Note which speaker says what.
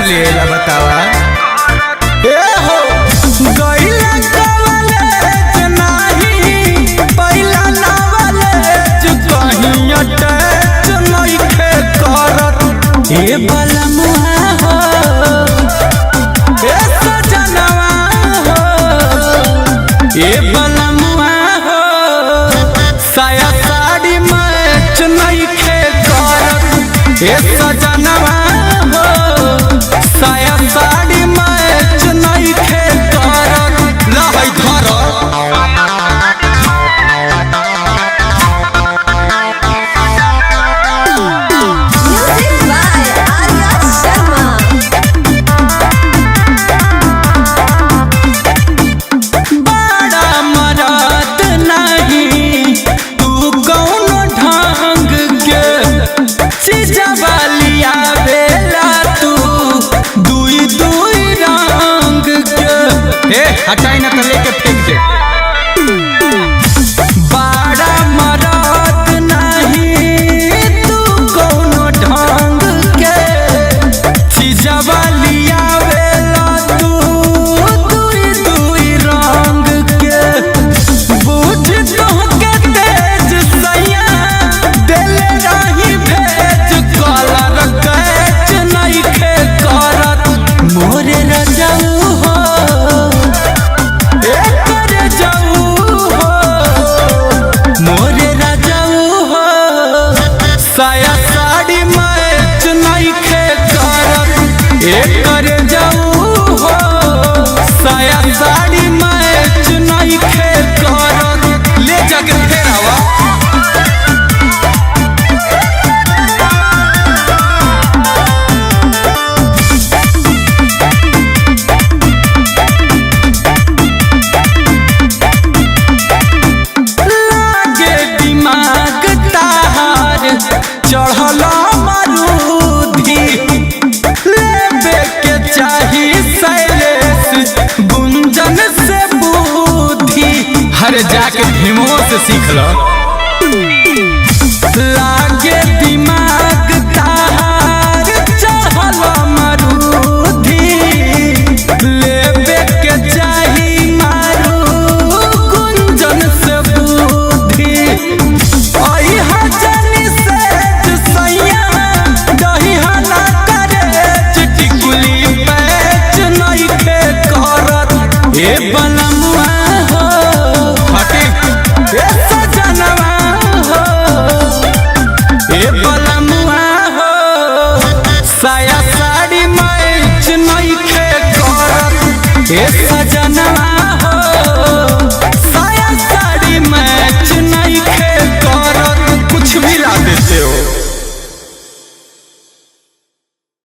Speaker 1: लेला बतावा ए हो गइला कॉलेज नाही पहिला नॉलेज कहीं अटैच नइखे करत ए बलमुआ हो ए सजनवा हो ए बलमुआ हो साया साड़ी मैच नइखे करत ए सजनवा हो साया साड़ी मैच नइखे करत लहै धर
Speaker 2: Music by Arya Sharma.
Speaker 1: बड़ा मरद नहीं तू कौनो ढंग के चीजवा लिया बेला तू दुई दुई रंग के हटाई ना तो लेके फेंक दे बड़ा मरद नहीं तू कौनो ढंग के चीजवा लिया बेला तू दुई दुई रंग के बुझ तोहके तेज सैया देले रही भेज कलर कैच नइखे करत मोरे रजऊ हो एकर जऊ हो मोरे रजऊ हो साया साड़ी मैच नइखे करत एकर जऊ हो साया साड़ी मैच नइखे करत ले जाके फेरावा लागे दिमाग ताहार चढ़ल मरूधी लेबे के चाही शैलेश गुंजन से बुद्धि हर जाके भीमो से सीख लो लागे दिमाग ताहार चढ़ल मरूधी लेबे के चाही मारू गुंजन से बुद्धि आई हजनी से सैया दही हना करे टिकुली पैच नइखे करत ए बलमुआ हो हटे ए सजनवा हो ए बलमुआ हो साया साड़ी मैच नइखे करत ए